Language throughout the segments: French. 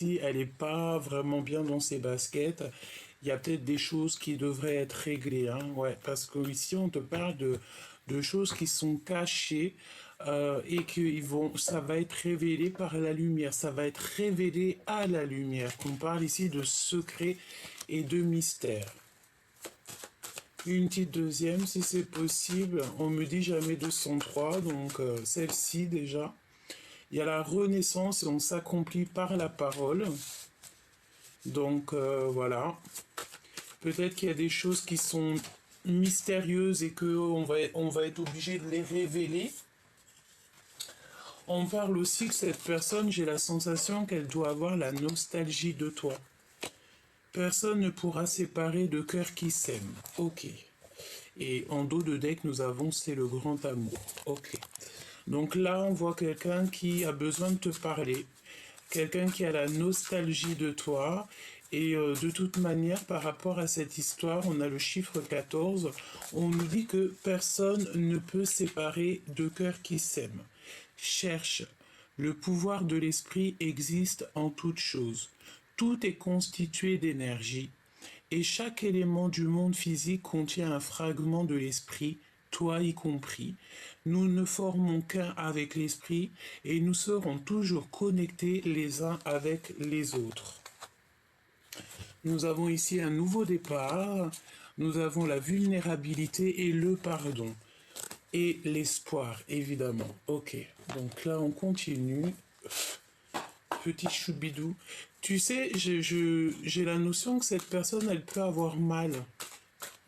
elle n'est pas vraiment bien dans ses baskets. Il y a peut-être des choses qui devraient être réglées, hein, ouais, parce que ici on te parle de choses qui sont cachées et ça va être révélé par la lumière, ça va être révélé à la lumière. On parle ici de secrets et de mystères. Une petite deuxième, si c'est possible. On me dit jamais 203, donc celle-ci déjà. Il y a la renaissance et on s'accomplit par la parole. Donc voilà. Peut-être qu'il y a des choses qui sont mystérieuses et qu'on va être obligé de les révéler. On parle aussi que cette personne, j'ai la sensation qu'elle doit avoir la nostalgie de toi. Personne ne pourra séparer de cœurs qui s'aiment. Ok. Et en dos de deck, nous avons c'est le grand amour. Ok. Donc là, on voit quelqu'un qui a besoin de te parler. Quelqu'un qui a la nostalgie de toi. Et de toute manière, par rapport à cette histoire, on a le chiffre 14. On nous dit que personne ne peut séparer deux cœurs qui s'aiment. Cherche. Le pouvoir de l'esprit existe en toute chose. Tout est constitué d'énergie. Et chaque élément du monde physique contient un fragment de l'esprit, toi y compris. Nous ne formons qu'un avec l'esprit et nous serons toujours connectés les uns avec les autres. Nous avons ici un nouveau départ, nous avons la vulnérabilité et le pardon. Et l'espoir, évidemment. Ok, donc là on continue. Petit choubidou. Tu sais, j'ai la notion que cette personne, elle peut avoir mal.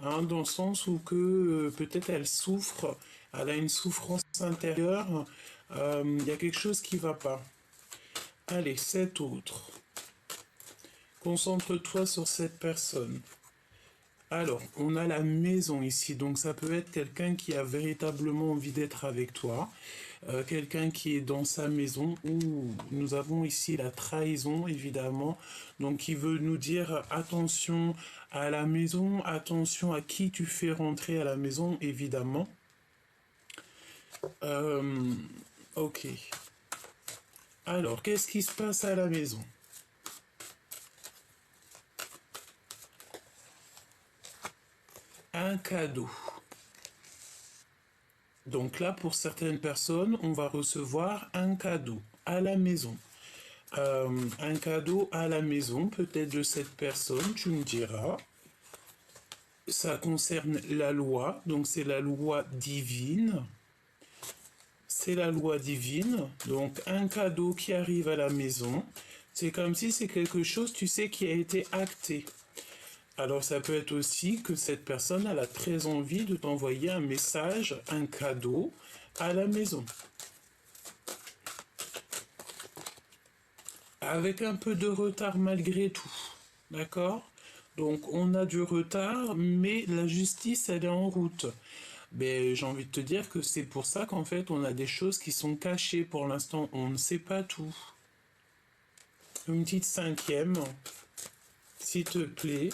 Hein, dans le sens où que peut-être elle souffre, elle a une souffrance intérieure, il y a quelque chose qui ne va pas. Allez, cet autre. Concentre-toi sur cette personne. Alors, on a la maison ici, donc ça peut être quelqu'un qui a véritablement envie d'être avec toi, quelqu'un qui est dans sa maison, où nous avons ici la trahison, évidemment, donc qui veut nous dire attention à la maison, attention à qui tu fais rentrer à la maison, évidemment. Ok. Alors, qu'est-ce qui se passe à la maison ? Un cadeau. Donc là, pour certaines personnes, on va recevoir un cadeau à la maison. Un cadeau à la maison, peut-être de cette personne, tu me diras. Ça concerne la loi, donc c'est la loi divine. C'est la loi divine, donc un cadeau qui arrive à la maison. C'est comme si c'est quelque chose, tu sais, qui a été acté. Alors ça peut être aussi que cette personne elle a très envie de t'envoyer un message, un cadeau à la maison. Avec un peu de retard malgré tout. D'accord ? Donc on a du retard, mais la justice elle est en route. Mais j'ai envie de te dire que c'est pour ça qu'en fait on a des choses qui sont cachées pour l'instant, on ne sait pas tout. Une petite cinquième, s'il te plaît.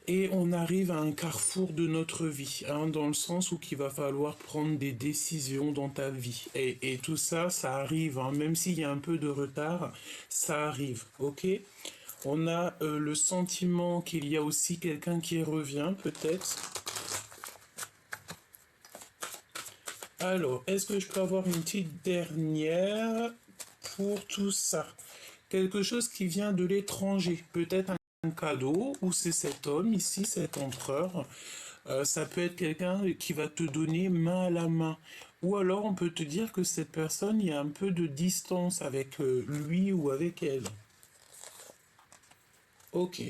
Et on arrive à un carrefour de notre vie, hein, dans le sens où il va falloir prendre des décisions dans ta vie. Et tout ça, ça arrive, hein, même s'il y a un peu de retard, ça arrive, ok ? On a le sentiment qu'il y a aussi quelqu'un qui revient, peut-être. Alors, est-ce que je peux avoir une petite dernière pour tout ça ? Quelque chose qui vient de l'étranger, peut-être un cadeau, ou c'est cet homme ici, cet empereur. Ça peut être quelqu'un qui va te donner main à la main. Ou alors on peut te dire que cette personne, il y a un peu de distance avec lui ou avec elle. Ok,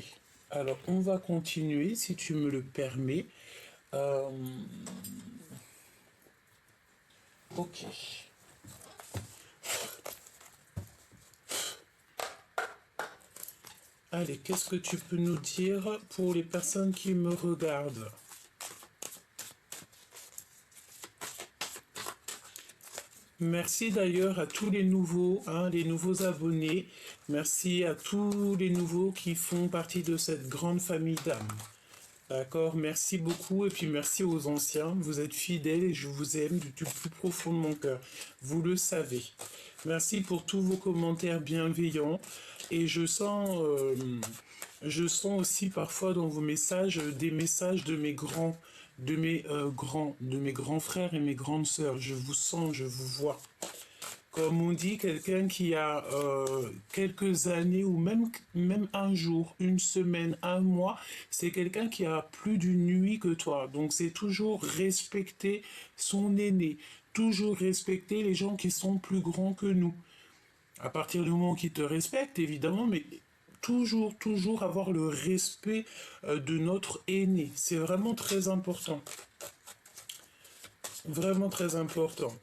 alors on va continuer si tu me le permets. Ok. Allez, qu'est-ce que tu peux nous dire pour les personnes qui me regardent ? Merci d'ailleurs à tous les nouveaux, hein, les nouveaux abonnés. Merci à tous les nouveaux qui font partie de cette grande famille d'âmes. D'accord, merci beaucoup et puis merci aux anciens. Vous êtes fidèles et je vous aime du plus profond de mon cœur. Vous le savez. Merci pour tous vos commentaires bienveillants et je sens aussi parfois dans vos messages des messages de mes grands, de mes grands frères et mes grandes sœurs. Je vous sens, je vous vois. Comme on dit, quelqu'un qui a quelques années ou même un jour, une semaine, un mois, c'est quelqu'un qui a plus d'une nuit que toi. Donc c'est toujours respecter son aîné, toujours respecter les gens qui sont plus grands que nous. À partir du moment qu'ils te respectent, évidemment, mais toujours avoir le respect de notre aîné. C'est vraiment très important. Vraiment très important.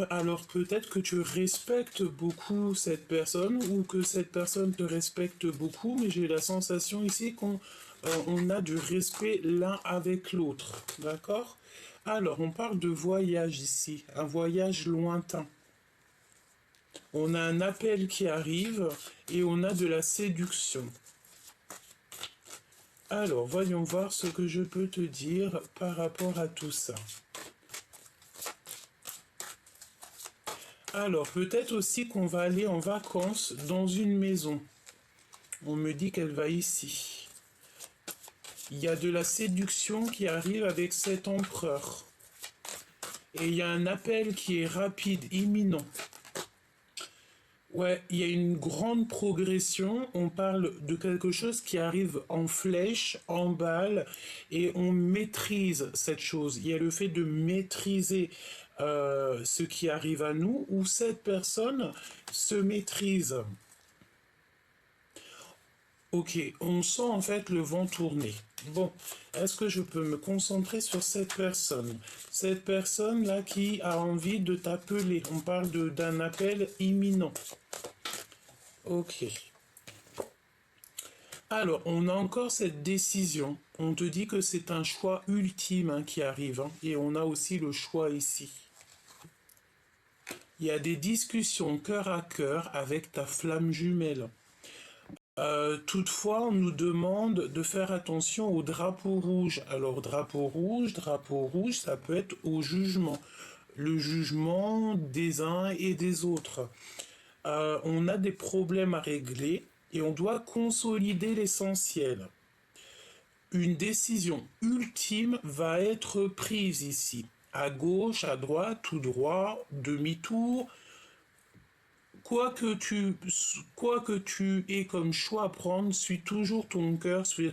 Alors peut-être que tu respectes beaucoup cette personne ou que cette personne te respecte beaucoup, mais j'ai la sensation ici qu'on on a du respect l'un avec l'autre, d'accord? Alors on parle de voyage ici, un voyage lointain. On a un appel qui arrive et on a de la séduction. Alors voyons voir ce que je peux te dire par rapport à tout ça. Alors, peut-être aussi qu'on va aller en vacances dans une maison. On me dit qu'elle va ici. Il y a de la séduction qui arrive avec cet empereur. Et il y a un appel qui est rapide, imminent. Ouais, il y a une grande progression. On parle de quelque chose qui arrive en flèche, en balle, et on maîtrise cette chose. Il y a le fait de maîtriser ce qui arrive à nous, où cette personne se maîtrise. Ok, on sent en fait le vent tourner. Bon, est-ce que je peux me concentrer sur cette personne? Cette personne-là qui a envie de t'appeler. On parle d'un appel imminent. Ok. Alors, on a encore cette décision. On te dit que c'est un choix ultime hein, qui arrive. Hein, et on a aussi le choix ici. Il y a des discussions cœur à cœur avec ta flamme jumelle. Toutefois, on nous demande de faire attention au drapeau rouge. Alors, drapeau rouge, ça peut être au jugement. Le jugement des uns et des autres. On a des problèmes à régler et on doit consolider l'essentiel. Une décision ultime va être prise ici. À gauche, à droite, tout droit, demi-tour. Quoi que tu aies comme choix à prendre, suis toujours ton cœur, suis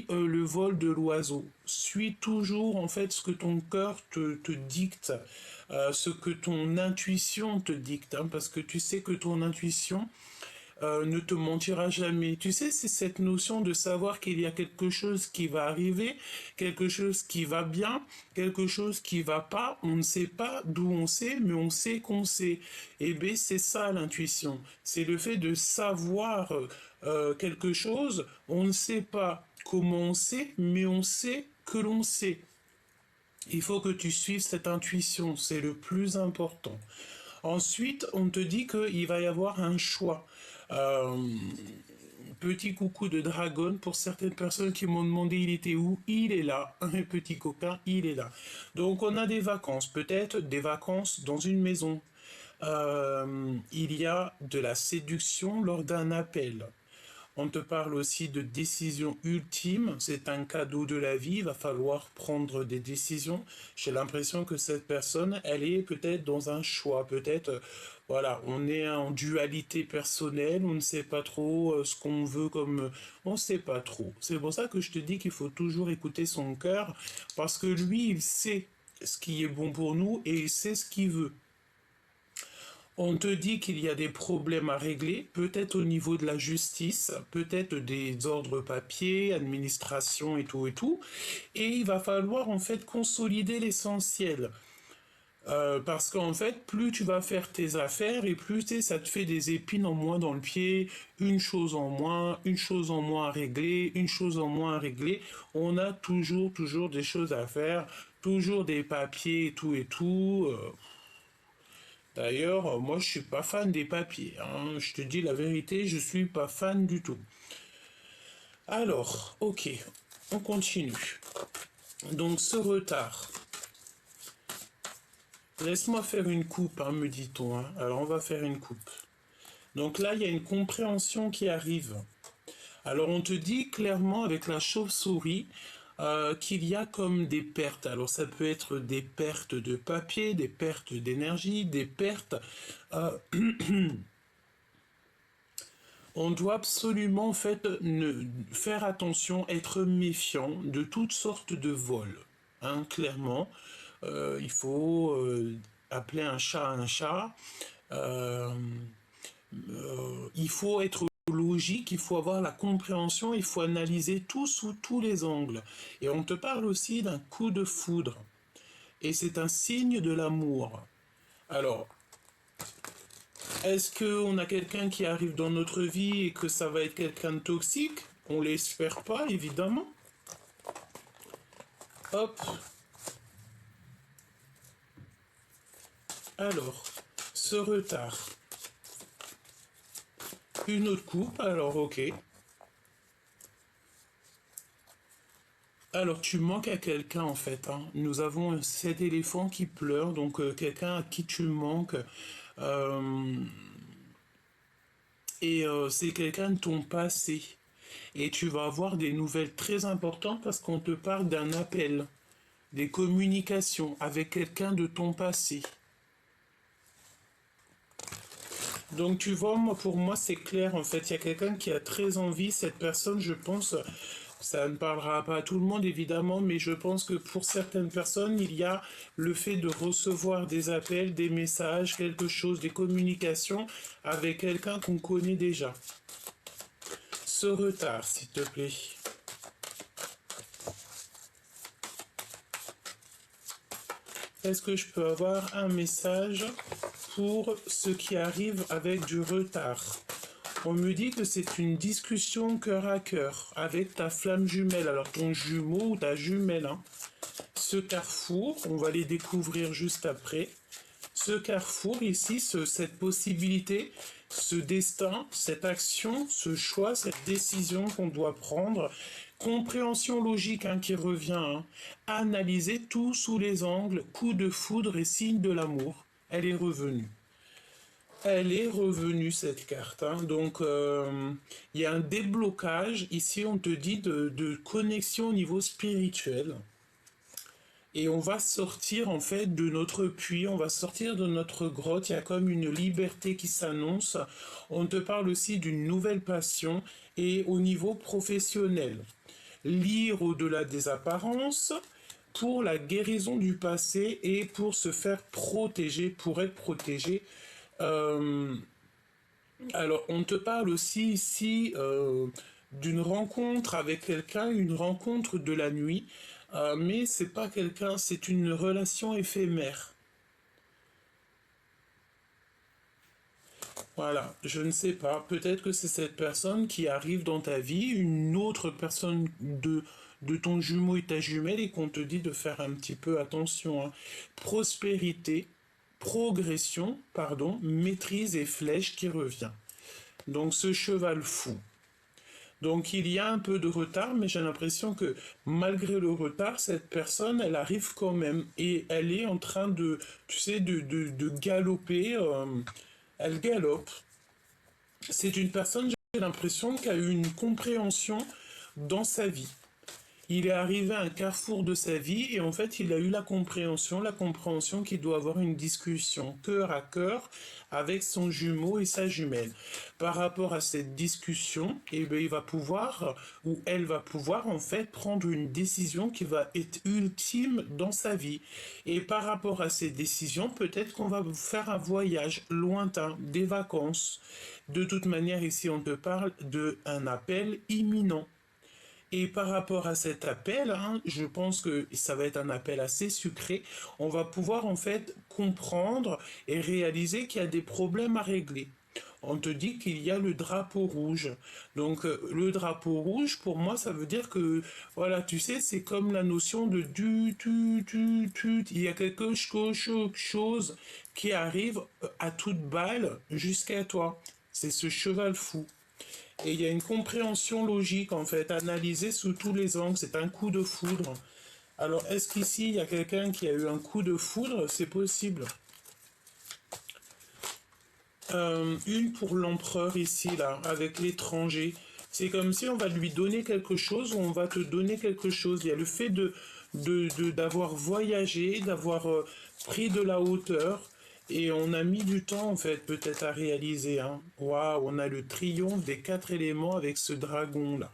le vol de l'oiseau. Suis toujours en fait ce que ton cœur te dicte, ce que ton intuition te dicte, hein, parce que tu sais que ton intuition ne te mentira jamais. Tu sais, c'est cette notion de savoir qu'il y a quelque chose qui va arriver, quelque chose qui va bien, quelque chose qui va pas. On ne sait pas d'où on sait, mais on sait qu'on sait. Et bien, c'est ça l'intuition. C'est le fait de savoir quelque chose. On ne sait pas comment on sait, mais on sait que l'on sait. Il faut que tu suives cette intuition, c'est le plus important. Ensuite, on te dit qu'il va y avoir un choix. Euh, Petit coucou de dragon pour certaines personnes qui m'ont demandé il était où. Il est là, un petit coquin, il est là. Donc on a des vacances, peut-être des vacances dans une maison. Il y a de la séduction lors d'un appel. On te parle aussi de décision ultime, c'est un cadeau de la vie, il va falloir prendre des décisions. J'ai l'impression que cette personne, elle est peut-être dans un choix, peut-être, voilà, on est en dualité personnelle, on ne sait pas trop ce qu'on veut comme... on ne sait pas trop. C'est pour ça que je te dis qu'il faut toujours écouter son cœur, parce que lui, il sait ce qui est bon pour nous et il sait ce qu'il veut. On te dit qu'il y a des problèmes à régler, peut-être au niveau de la justice, peut-être des ordres papiers, administration et tout, et il va falloir en fait consolider l'essentiel. Parce qu'en fait, plus tu vas faire tes affaires et plus ça te fait des épines en moins dans le pied, une chose en moins à régler, une chose en moins à régler. On a toujours des choses à faire, toujours des papiers et tout. D'ailleurs, moi je suis pas fan des papiers, hein. Je te dis la vérité, je suis pas fan du tout. Alors, ok, on continue. Donc ce retard, laisse-moi faire une coupe, hein, me dit-on. Hein. Alors on va faire une coupe. Donc là, il y a une compréhension qui arrive. Alors on te dit clairement avec la chauve-souris qu'il y a comme des pertes. Alors ça peut être des pertes de papier, des pertes d'énergie, des pertes... euh, on doit absolument en fait faire attention, être méfiant de toutes sortes de vols. Hein, clairement, il faut appeler un chat un chat. Euh, il faut être logique, il faut avoir la compréhension, il faut analyser tout sous tous les angles. Et on te parle aussi d'un coup de foudre. Et c'est un signe de l'amour. Alors, est-ce qu'on a quelqu'un qui arrive dans notre vie et que ça va être quelqu'un de toxique? On l'espère pas, évidemment. Hop. Alors, ce retard. Une autre coupe, alors ok. Alors, tu manques à quelqu'un en fait. Hein. Nous avons cet éléphant qui pleure, donc quelqu'un à qui tu manques. Euh, c'est quelqu'un de ton passé. Et tu vas avoir des nouvelles très importantes parce qu'on te parle d'un appel, des communications avec quelqu'un de ton passé. Donc tu vois, moi, pour moi, c'est clair. En fait, il y a quelqu'un qui a très envie. Cette personne, je pense, ça ne parlera pas à tout le monde, évidemment, mais je pense que pour certaines personnes, il y a le fait de recevoir des appels, des messages, quelque chose, des communications avec quelqu'un qu'on connaît déjà. Ce retard, s'il te plaît. Est-ce que je peux avoir un message pour ce qui arrive avec du retard? On me dit que c'est une discussion cœur à cœur avec ta flamme jumelle, alors ton jumeau ou ta jumelle. Hein. Ce carrefour, on va les découvrir juste après. Ce carrefour ici, cette possibilité, ce destin, cette action, ce choix, cette décision qu'on doit prendre, compréhension logique hein, qui revient, hein, analyser tout sous les angles, coup de foudre et signe de l'amour. Elle est revenue. Elle est revenue cette carte. Hein. Donc il y a un déblocage. Ici on te dit de connexion au niveau spirituel. Et on va sortir en fait de notre puits, on va sortir de notre grotte, il y a comme une liberté qui s'annonce. On te parle aussi d'une nouvelle passion et au niveau professionnel. Lire au-delà des apparences pour la guérison du passé et pour se faire protéger, pour être protégé. Euh, alors on te parle aussi ici d'une rencontre avec quelqu'un, une rencontre de la nuit. Mais c'est pas quelqu'un, c'est une relation éphémère. Voilà, je ne sais pas. Peut-être que c'est cette personne qui arrive dans ta vie, une autre personne de ton jumeau et ta jumelle, et qu'on te dit de faire un petit peu attention. Hein. Prospérité, progression, pardon, maîtrise et flèche qui revient. Donc ce cheval fou. Donc il y a un peu de retard, mais j'ai l'impression que malgré le retard, cette personne, elle arrive quand même et elle est en train de, tu sais, de galoper. Elle galope. C'est une personne, j'ai l'impression, qui a eu une compréhension dans sa vie. Il est arrivé à un carrefour de sa vie et en fait il a eu la compréhension qu'il doit avoir une discussion cœur à cœur avec son jumeau et sa jumelle. Par rapport à cette discussion, eh bien, il va pouvoir ou elle va pouvoir en fait prendre une décision qui va être ultime dans sa vie. Et par rapport à ces décisions, peut-être qu'on va faire un voyage lointain, des vacances. De toute manière, ici on te parle d'un appel imminent. Et par rapport à cet appel, hein, je pense que ça va être un appel assez sucré. On va pouvoir en fait comprendre et réaliser qu'il y a des problèmes à régler. On te dit qu'il y a le drapeau rouge. Donc le drapeau rouge, pour moi, ça veut dire que, voilà, tu sais, c'est comme la notion de tu. Il y a quelque chose qui arrive à toute balle jusqu'à toi. C'est ce cheval fou. Et il y a une compréhension logique, en fait, analysée sous tous les angles. C'est un coup de foudre. Alors, est-ce qu'ici, il y a quelqu'un qui a eu un coup de foudre? C'est possible. Une pour l'empereur ici, là, avec l'étranger. C'est comme si on va lui donner quelque chose ou on va te donner quelque chose. Il y a le fait d'avoir voyagé, d'avoir pris de la hauteur. Et on a mis du temps, en fait, peut-être à réaliser. Hein. Waouh, on a le triomphe des 4 éléments avec ce dragon-là.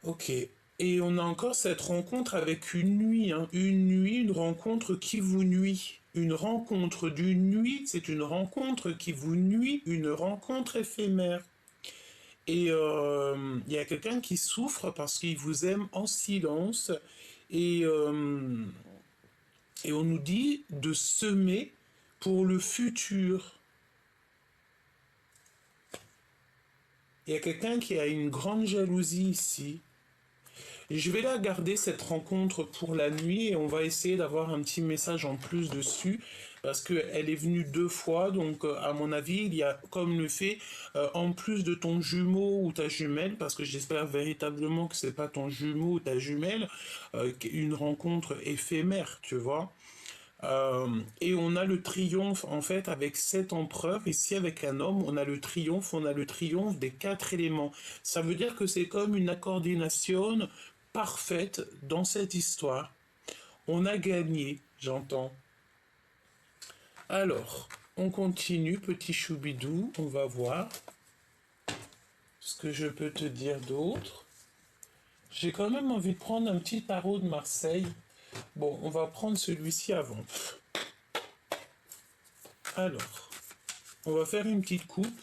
Ok. Et on a encore cette rencontre avec une nuit, hein. Une nuit, une rencontre qui vous nuit. Une rencontre d'une nuit, c'est une rencontre qui vous nuit, une rencontre éphémère. Et il y a quelqu'un qui souffre parce qu'il vous aime en silence. Et, euh, et on nous dit de semer pour le futur. Il y a quelqu'un qui a une grande jalousie ici. Je vais la garder cette rencontre pour la nuit et on va essayer d'avoir un petit message en plus dessus parce qu'elle est venue 2 fois, donc à mon avis il y a comme le fait en plus de ton jumeau ou ta jumelle, parce que j'espère véritablement que c'est pas ton jumeau ou ta jumelle, une rencontre éphémère, tu vois. Et on a le triomphe en fait avec cet empereur, ici avec un homme, on a le triomphe des 4 éléments. Ça veut dire que c'est comme une coordination parfaite dans cette histoire. On a gagné, j'entends. Alors, on continue, petit choubidou, on va voir ce que je peux te dire d'autre. J'ai quand même envie de prendre un petit tarot de Marseille. Bon, on va prendre celui-ci avant. Alors, on va faire une petite coupe.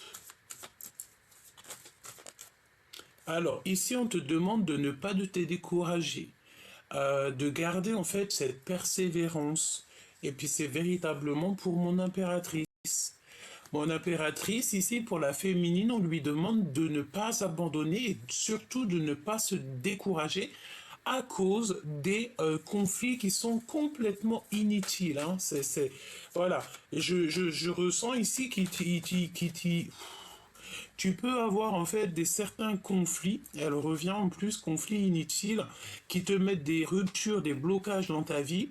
Alors, ici, on te demande de ne pas de te décourager, de garder en fait cette persévérance. Et puis, c'est véritablement pour mon impératrice. Mon impératrice, ici, pour la féminine, on lui demande de ne pas abandonner et surtout de ne pas se décourager à cause des conflits qui sont complètement inutiles. Hein. Voilà. Je ressens ici tu peux avoir en fait des certains conflits, et elle revient en plus, conflits inutiles, qui te mettent des ruptures, des blocages dans ta vie,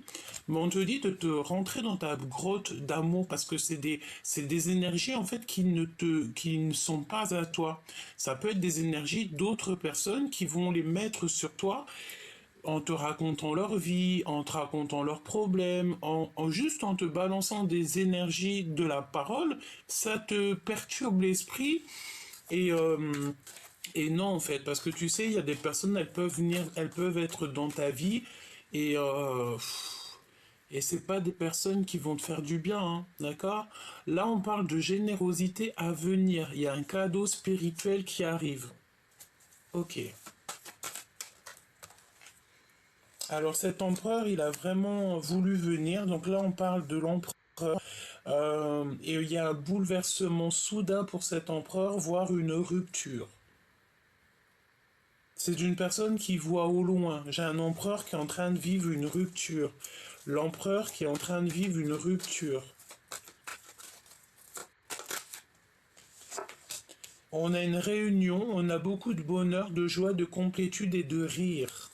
mais on te dit de te rentrer dans ta grotte d'amour parce que c'est des énergies en fait qui ne sont pas à toi. Ça peut être des énergies d'autres personnes qui vont les mettre sur toi en te racontant leur vie, en te racontant leurs problèmes, juste en te balançant des énergies de la parole, ça te perturbe l'esprit et, euh, et non, en fait, parce que tu sais, il y a des personnes, elles peuvent venir, elles peuvent être dans ta vie et, euh, et c'est pas des personnes qui vont te faire du bien, hein, d'accord? Là, on parle de générosité à venir. Il y a un cadeau spirituel qui arrive. Ok. Alors cet empereur, il a vraiment voulu venir. Donc là, on parle de l'empereur. Et il y a un bouleversement soudain pour cet empereur, voire une rupture. C'est une personne qui voit au loin. J'ai un empereur qui est en train de vivre une rupture. L'empereur qui est en train de vivre une rupture. On a une réunion, on a beaucoup de bonheur, de joie, de complétude et de rire.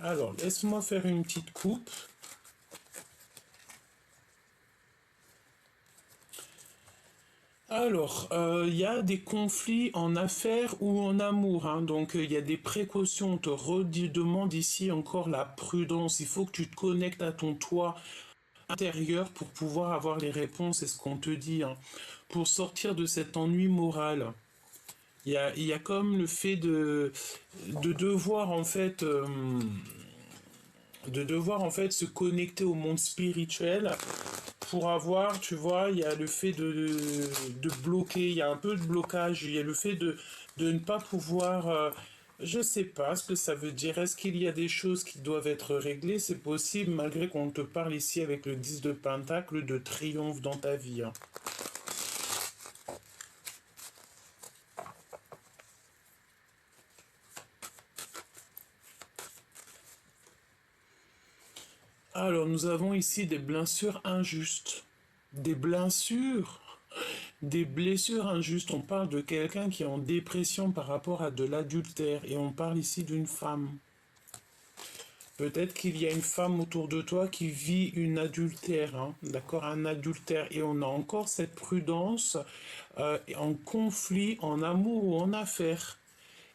Alors, laisse-moi faire une petite coupe. Alors, il y a des conflits en affaires ou en amour, hein. Donc il y a des précautions. On te redemande ici encore la prudence. Il faut que tu te connectes à ton toit intérieur pour pouvoir avoir les réponses, c'est ce qu'on te dit, hein. Pour sortir de cet ennui moral. Il y a comme le fait de devoir en fait se connecter au monde spirituel pour avoir, tu vois, il y a le fait de bloquer, il y a un peu de blocage, il y a le fait de ne pas pouvoir, je sais pas ce que ça veut dire. Est-ce qu'il y a des choses qui doivent être réglées? C'est possible, malgré qu'on te parle ici avec le 10 de Pentacle de triomphe dans ta vie, hein. Alors, nous avons ici des blessures injustes. Des blessures. Des blessures injustes. On parle de quelqu'un qui est en dépression par rapport à de l'adultère. Et on parle ici d'une femme. Peut-être qu'il y a une femme autour de toi qui vit une adultère, hein, d'accord, un adultère. Et on a encore cette prudence en conflit, en amour ou en affaires.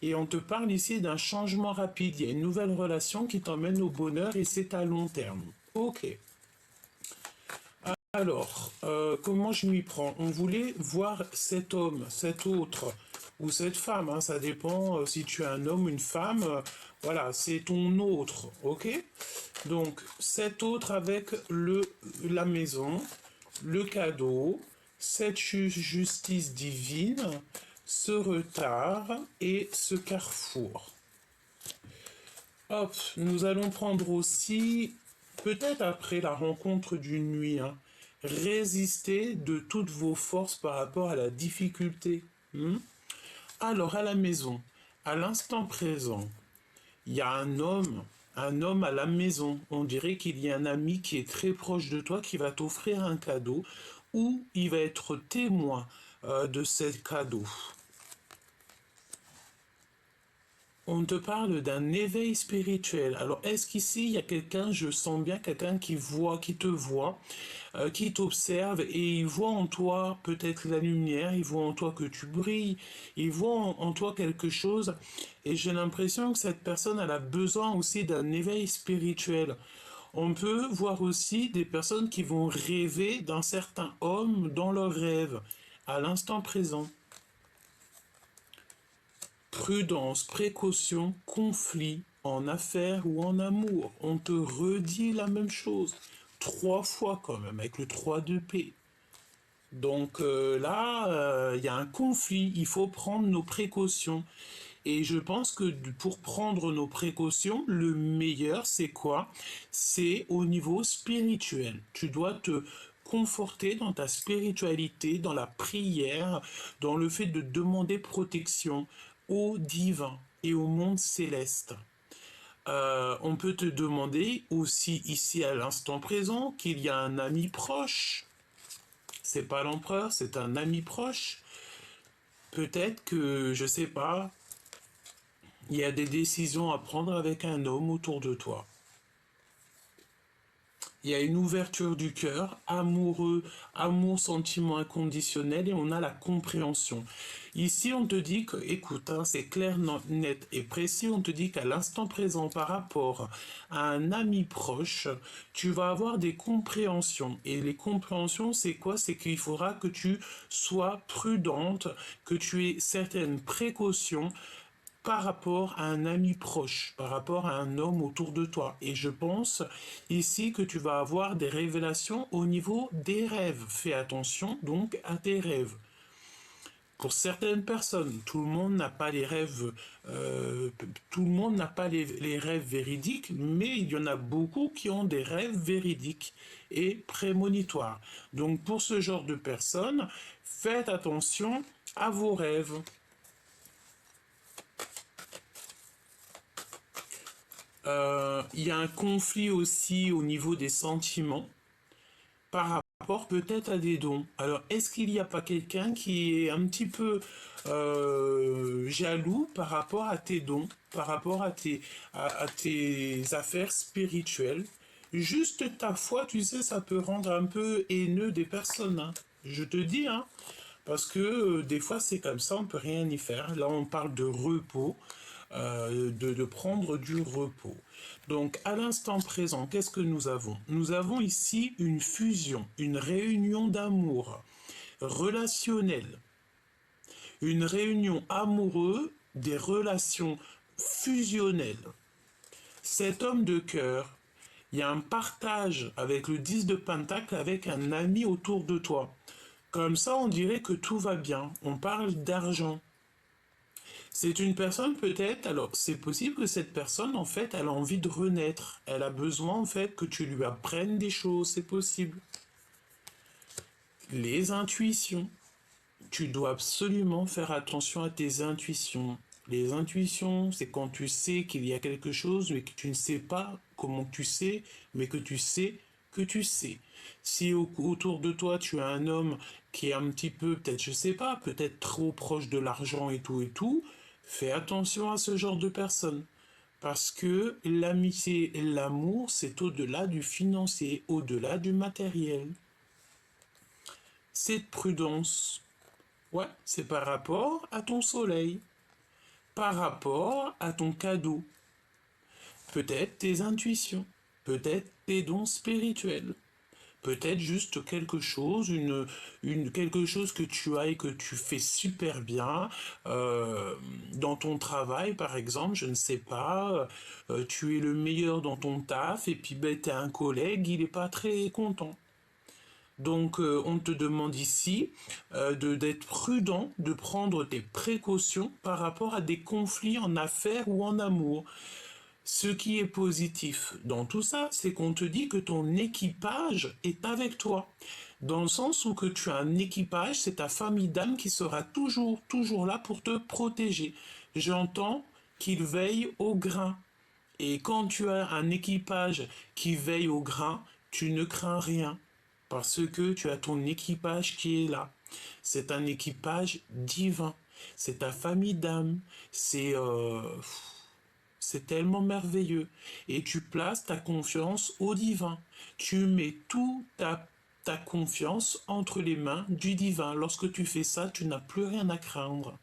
Et on te parle ici d'un changement rapide. Il y a une nouvelle relation qui t'emmène au bonheur et c'est à long terme. Ok. Alors, comment je m'y prends? On voulait voir cet homme, cet autre, ou cette femme, hein, ça dépend si tu es un homme, une femme, voilà, c'est ton autre, ok? Donc, cet autre avec la maison, le cadeau, cette justice divine, ce retard et ce carrefour. Hop, nous allons prendre aussi, peut-être après la rencontre d'une nuit, hein, résister de toutes vos forces par rapport à la difficulté. Alors, à la maison, à l'instant présent, il y a un homme à la maison. On dirait qu'il y a un ami qui est très proche de toi qui va t'offrir un cadeau ou il va être témoin de ce cadeau. On te parle d'un éveil spirituel. Alors, est-ce qu'ici, il y a quelqu'un, je sens bien quelqu'un qui voit, qui te voit, qui t'observe et il voit en toi peut-être la lumière, il voit en toi que tu brilles, il voit en toi quelque chose et j'ai l'impression que cette personne elle a besoin aussi d'un éveil spirituel. On peut voir aussi des personnes qui vont rêver d'un certain homme dans leurs rêves à l'instant présent. Prudence, précaution, conflit, en affaires ou en amour. On te redit la même chose. 3 fois quand même, avec le 3 de paix. Donc là, il y a un conflit, il faut prendre nos précautions. Et je pense que pour prendre nos précautions, le meilleur, c'est quoi? C'est au niveau spirituel. Tu dois te conforter dans ta spiritualité, dans la prière, dans le fait de demander protection au divin et au monde céleste. On peut te demander aussi ici à l'instant présent qu'il y a un ami proche. C'est pas l'empereur, c'est un ami proche. Peut-être que, je sais pas, il y a des décisions à prendre avec un homme autour de toi. Il y a une ouverture du cœur, amoureux, amour, sentiment inconditionnel et on a la compréhension. Ici, on te dit que, écoute, hein, c'est clair, net et précis, on te dit qu'à l'instant présent, par rapport à un ami proche, tu vas avoir des compréhensions. Et les compréhensions, c'est quoi? C'est qu'il faudra que tu sois prudente, que tu aies certaines précautions par rapport à un ami proche, par rapport à un homme autour de toi. Et je pense ici que tu vas avoir des révélations au niveau des rêves. Fais attention donc à tes rêves. Pour certaines personnes, tout le monde n'a pas les rêves, tout le monde n'a pas les rêves véridiques, mais il y en a beaucoup qui ont des rêves véridiques et prémonitoires. Donc pour ce genre de personnes, faites attention à vos rêves. Il y a un conflit aussi au niveau des sentiments par rapport peut-être à des dons. Alors, est-ce qu'il n'y a pas quelqu'un qui est un petit peu jaloux par rapport à tes dons, par rapport à tes affaires spirituelles? Juste ta foi, tu sais, ça peut rendre un peu haineux des personnes, hein. Je te dis, hein, parce que des fois c'est comme ça, on peut rien y faire. Là, on parle de repos, de prendre du repos. Donc, à l'instant présent, qu'est-ce que nous avons? Nous avons ici une fusion, une réunion d'amour relationnel, une réunion amoureuse, des relations fusionnelles. Cet homme de cœur, il y a un partage avec le 10 de Pentacle, avec un ami autour de toi. Comme ça, on dirait que tout va bien. On parle d'argent. C'est une personne peut-être, alors c'est possible que cette personne en fait elle a envie de renaître, elle a besoin en fait que tu lui apprennes des choses, c'est possible. Les intuitions, tu dois absolument faire attention à tes intuitions. Les intuitions, c'est quand tu sais qu'il y a quelque chose, mais que tu ne sais pas comment tu sais, mais que tu sais que tu sais. Si autour de toi, tu as un homme qui est un petit peu, peut-être, je sais pas, peut-être trop proche de l'argent et tout, fais attention à ce genre de personnes. Parce que l'amitié et l'amour, c'est au-delà du financier, au-delà du matériel. Cette prudence, ouais, c'est par rapport à ton soleil, par rapport à ton cadeau, peut-être tes intuitions, peut-être tes dons spirituels, peut-être juste quelque chose, quelque chose que tu as et que tu fais super bien euh, dans ton travail, par exemple, je ne sais pas, tu es le meilleur dans ton taf et puis ben, tu as un collègue, il n'est pas très content. Donc, on te demande ici d'être prudent, de prendre tes précautions par rapport à des conflits en affaires ou en amour. Ce qui est positif dans tout ça, c'est qu'on te dit que ton équipage est avec toi. Dans le sens où que tu as un équipage, c'est ta famille d'âme qui sera toujours là pour te protéger. J'entends qu'il veille au grain. Et quand tu as un équipage qui veille au grain, tu ne crains rien. Parce que tu as ton équipage qui est là. C'est un équipage divin. C'est ta famille d'âme. C'est tellement merveilleux. Et tu places ta confiance au divin. Tu mets toute ta confiance entre les mains du divin. Lorsque tu fais ça, tu n'as plus rien à craindre.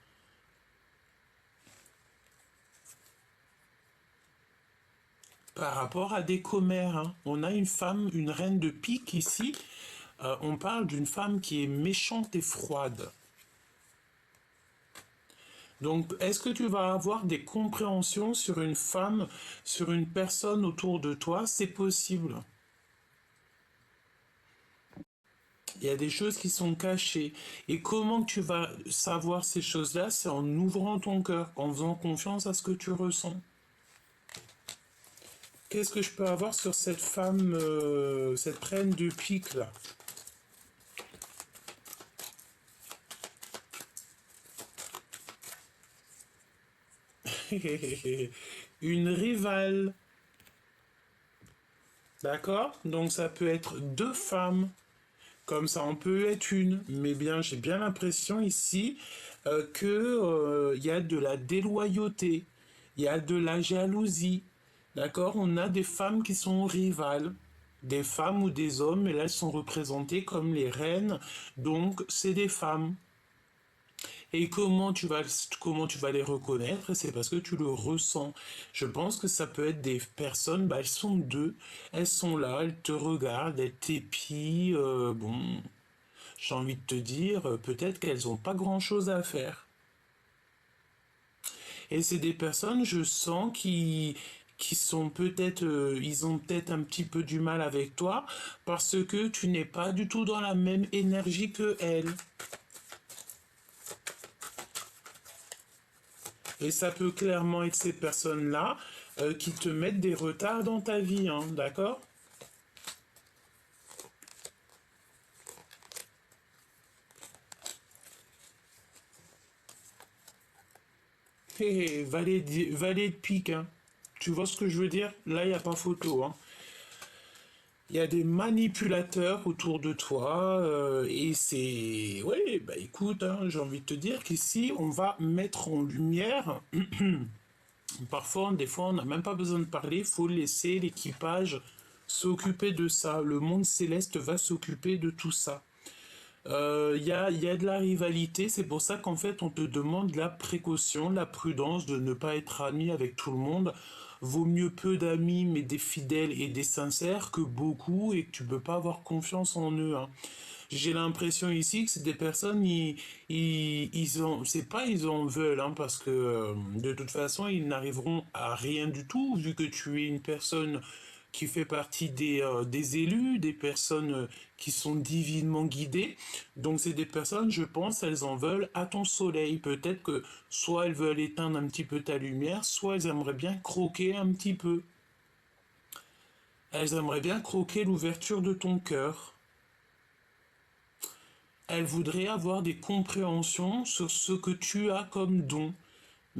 Par rapport à des commères, hein, on a une femme, une reine de pique ici. On parle d'une femme qui est méchante et froide. Donc, est-ce que tu vas avoir des compréhensions sur une femme, sur une personne autour de toi? C'est possible. Il y a des choses qui sont cachées. Et comment tu vas savoir ces choses-là? C'est en ouvrant ton cœur, en faisant confiance à ce que tu ressens. Qu'est-ce que je peux avoir sur cette femme, cette reine de pique là? Une rivale. D'accord? Donc ça peut être deux femmes. Comme ça, on peut être une. Mais bien, j'ai bien l'impression ici que il y a de la déloyauté. Il y a de la jalousie. D'accord? On a des femmes qui sont rivales. Des femmes ou des hommes, et là, elles sont représentées comme les reines. Donc, c'est des femmes. Et comment tu vas les reconnaître? C'est parce que tu le ressens. Je pense que ça peut être des personnes, bah, elles sont deux, elles sont là, elles te regardent, elles t'épient. Bon, j'ai envie de te dire, peut-être qu'elles n'ont pas grand-chose à faire. Et c'est des personnes, je sens, qui sont peut-être, ils ont peut-être un petit peu du mal avec toi parce que tu n'es pas du tout dans la même énergie que elles. Et ça peut clairement être ces personnes-là qui te mettent des retards dans ta vie, hein, d'accord? Hé, hé, valet de pique, hein. Tu vois ce que je veux dire? Là, il n'y a pas photo, hein. Il y a des manipulateurs autour de toi et c'est... Oui, bah écoute, hein, j'ai envie de te dire qu'ici, on va mettre en lumière. Parfois, des fois, on n'a même pas besoin de parler, il faut laisser l'équipage s'occuper de ça. Le monde céleste va s'occuper de tout ça. Il y a de la rivalité, c'est pour ça qu'en fait on te demande la précaution, la prudence de ne pas être ami avec tout le monde. Vaut mieux peu d'amis mais des fidèles et des sincères que beaucoup et que tu peux pas avoir confiance en eux, hein. J'ai l'impression ici que c'est des personnes, ils ont, c'est pas ils en veulent, hein, parce que de toute façon ils n'arriveront à rien du tout vu que tu es une personne qui fait partie des élus, des personnes qui sont divinement guidées. Donc c'est des personnes, je pense, elles en veulent à ton soleil. Peut-être que soit elles veulent éteindre un petit peu ta lumière, soit elles aimeraient bien croquer un petit peu. Elles aimeraient bien croquer l'ouverture de ton cœur. Elles voudraient avoir des compréhensions sur ce que tu as comme don.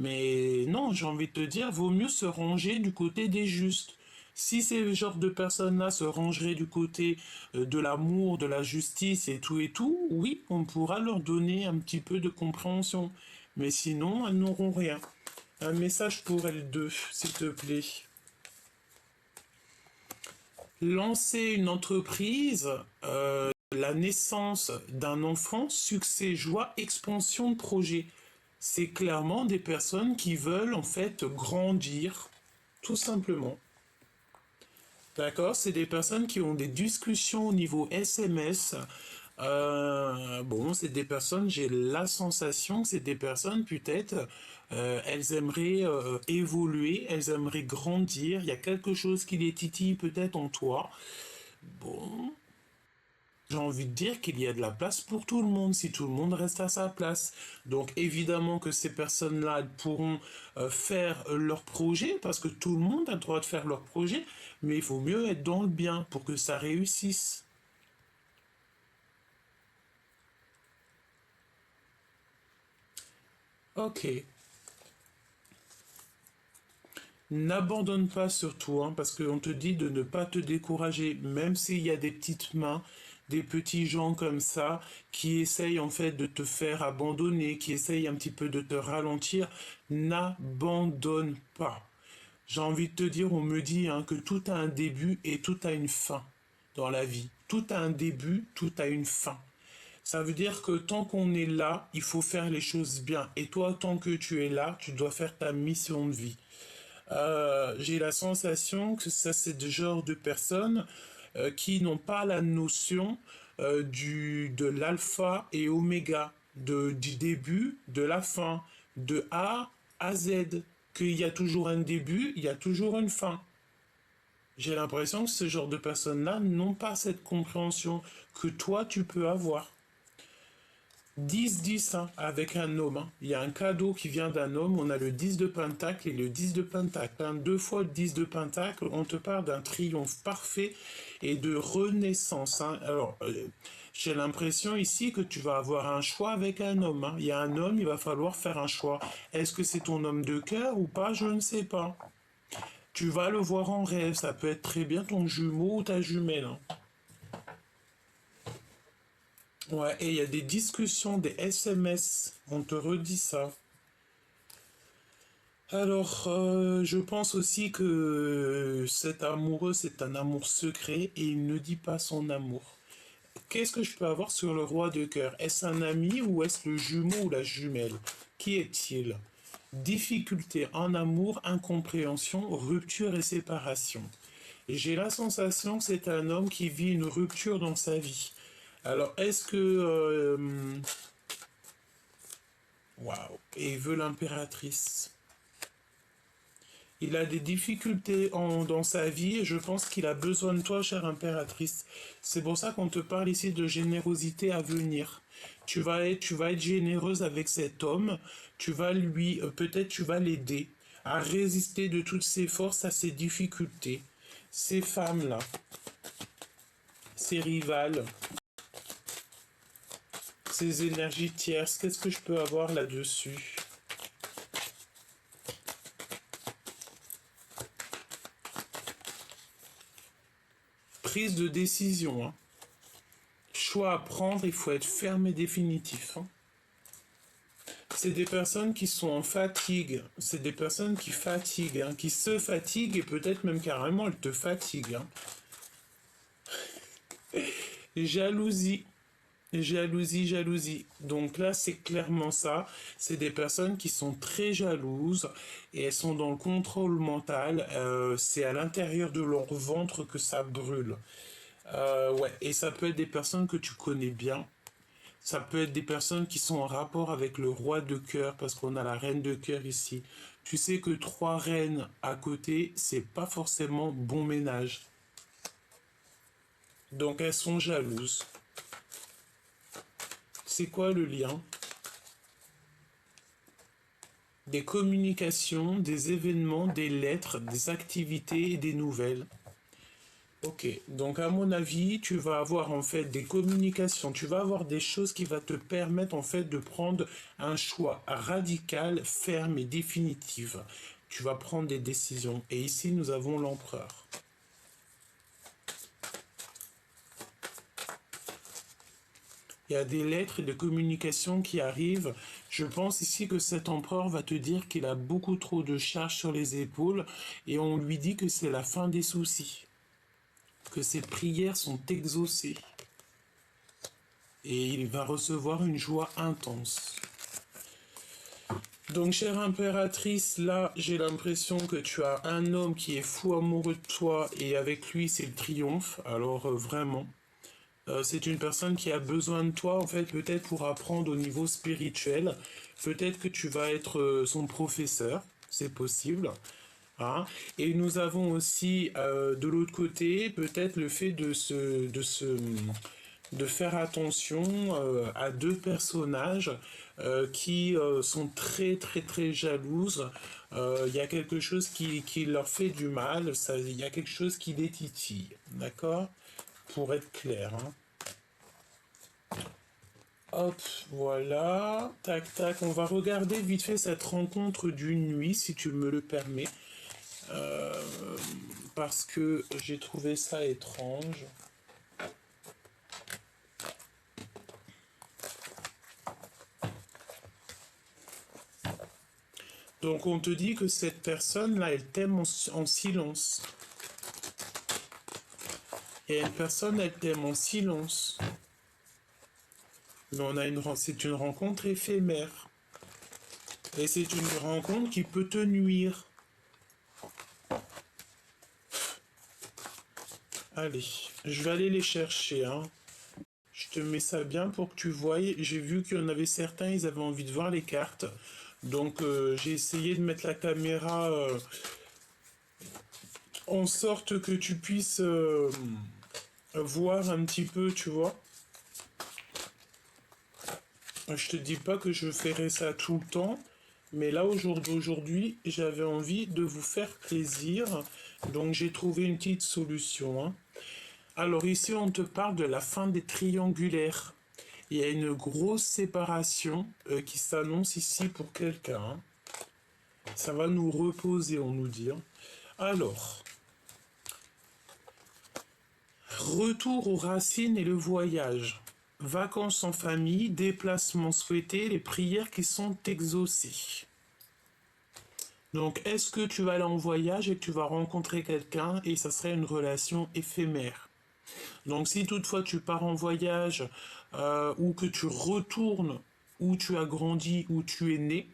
Mais non, j'ai envie de te dire, vaut mieux se ranger du côté des justes. Si ces genres de personnes-là se rangeraient du côté de l'amour, de la justice et tout, oui, on pourra leur donner un petit peu de compréhension. Mais sinon, elles n'auront rien. Un message pour elles deux, s'il te plaît. Lancer une entreprise, la naissance d'un enfant, succès, joie, expansion de projet. C'est clairement des personnes qui veulent en fait grandir, tout simplement. D'accord? C'est des personnes qui ont des discussions au niveau SMS. Bon, c'est des personnes, j'ai la sensation que c'est des personnes, peut-être, elles aimeraient évoluer, elles aimeraient grandir. Il y a quelque chose qui les titille peut-être en toi. Bon, j'ai envie de dire qu'il y a de la place pour tout le monde si tout le monde reste à sa place. Donc évidemment que ces personnes-là elles pourront faire leur projet parce que tout le monde a le droit de faire leur projet, mais il faut mieux être dans le bien pour que ça réussisse. Ok. N'abandonne pas surtout, hein, parce qu'on te dit de ne pas te décourager, même s'il y a des petites mains, des petits gens comme ça, qui essayent en fait de te faire abandonner, qui essayent un petit peu de te ralentir, n'abandonne pas. J'ai envie de te dire, on me dit hein, que tout a un début et tout a une fin dans la vie. Tout a un début, tout a une fin. Ça veut dire que tant qu'on est là, il faut faire les choses bien. Et toi, tant que tu es là, tu dois faire ta mission de vie. J'ai la sensation que ça, c'est le genre de personnes qui n'ont pas la notion de l'alpha et oméga, du début, de la fin, de A à Z. Qu'il y a toujours un début, il y a toujours une fin. J'ai l'impression que ce genre de personnes-là n'ont pas cette compréhension que toi, tu peux avoir. 10-10 hein, avec un homme. Hein. Il y a un cadeau qui vient d'un homme. On a le 10 de pentacle et le 10 de pentacle. Hein. Deux fois le 10 de pentacle, on te parle d'un triomphe parfait et de renaissance. Hein. Alors, j'ai l'impression ici que tu vas avoir un choix avec un homme. Hein. Il y a un homme, il va falloir faire un choix. Est-ce que c'est ton homme de cœur ou pas? Je ne sais pas. Tu vas le voir en rêve. Ça peut être très bien ton jumeau ou ta jumelle. Hein. Ouais, et il y a des discussions, des SMS. On te redit ça. Alors, je pense aussi que cet amoureux, c'est un amour secret et il ne dit pas son amour. Qu'est-ce que je peux avoir sur le roi de cœur? Est-ce un ami ou est-ce le jumeau ou la jumelle? Qui est-il? Difficulté en amour, incompréhension, rupture et séparation. Et j'ai la sensation que c'est un homme qui vit une rupture dans sa vie. Alors, est-ce que... Waouh. Et il veut l'impératrice. Il a des difficultés dans sa vie et je pense qu'il a besoin de toi, chère impératrice. C'est pour ça qu'on te parle ici de générosité à venir. Tu vas être généreuse avec cet homme. Tu vas lui, peut-être tu vas l'aider à résister de toutes ses forces à ses difficultés. Ces femmes-là, ces rivales, ces énergies tierces, qu'est-ce que je peux avoir là-dessus? Prise de décision. Hein. Choix à prendre, il faut être ferme et définitif. Hein. C'est des personnes qui sont en fatigue. C'est des personnes qui fatiguent, hein, qui se fatiguent et peut-être même carrément elles te fatiguent. Hein. Jalousie. Jalousie, jalousie. Donc là, c'est clairement ça. C'est des personnes qui sont très jalouses et elles sont dans le contrôle mental. C'est à l'intérieur de leur ventre que ça brûle. Ouais, et ça peut être des personnes que tu connais bien. Ça peut être des personnes qui sont en rapport avec le roi de cœur, parce qu'on a la reine de cœur ici. Tu sais que trois reines à côté, c'est pas forcément bon ménage. Donc elles sont jalouses. C'est quoi le lien? Des communications, des événements, des lettres, des activités et des nouvelles. Ok, donc à mon avis, tu vas avoir en fait des communications, tu vas avoir des choses qui vont te permettre en fait de prendre un choix radical, ferme et définitif. Tu vas prendre des décisions. Et ici, nous avons l'empereur. Il y a des lettres et des communications qui arrivent. Je pense ici que cet empereur va te dire qu'il a beaucoup trop de charges sur les épaules et on lui dit que c'est la fin des soucis, que ses prières sont exaucées et il va recevoir une joie intense. Donc, chère impératrice, là, j'ai l'impression que tu as un homme qui est fou amoureux de toi et avec lui, c'est le triomphe. Alors, vraiment, c'est une personne qui a besoin de toi, en fait, peut-être pour apprendre au niveau spirituel. Peut-être que tu vas être son professeur, c'est possible. Hein. Et nous avons aussi, de l'autre côté, peut-être le fait de faire attention à deux personnages qui sont très très très jalouses. Il y a quelque chose qui leur fait du mal, il y a quelque chose qui les titille, d'accord? Pour être clair. Hein. Hop, voilà, tac tac, on va regarder vite fait cette rencontre d'une nuit, si tu me le permets, euh, parce que j'ai trouvé ça étrange. Donc on te dit que cette personne-là, elle t'aime en silence. Et une personne, elle t'aime en silence. Mais c'est une rencontre éphémère. Et c'est une rencontre qui peut te nuire. Allez, je vais aller les chercher. Hein. Je te mets ça bien pour que tu voies. J'ai vu qu'il y en avait certains, ils avaient envie de voir les cartes. Donc j'ai essayé de mettre la caméra en sorte que tu puisses voir un petit peu, tu vois. Je te dis pas que je ferai ça tout le temps, mais là aujourd'hui, j'avais envie de vous faire plaisir, donc j'ai trouvé une petite solution. Hein. Alors ici, on te parle de la fin des triangulaires. Il y a une grosse séparation qui s'annonce ici pour quelqu'un. Hein. Ça va nous reposer, on nous dit. Hein. Alors, retour aux racines et le voyage. Vacances en famille, déplacements souhaités, les prières qui sont exaucées. Donc, est-ce que tu vas aller en voyage et que tu vas rencontrer quelqu'un et ça serait une relation éphémère? Donc, si toutefois tu pars en voyage ou que tu retournes où tu as grandi, où tu es né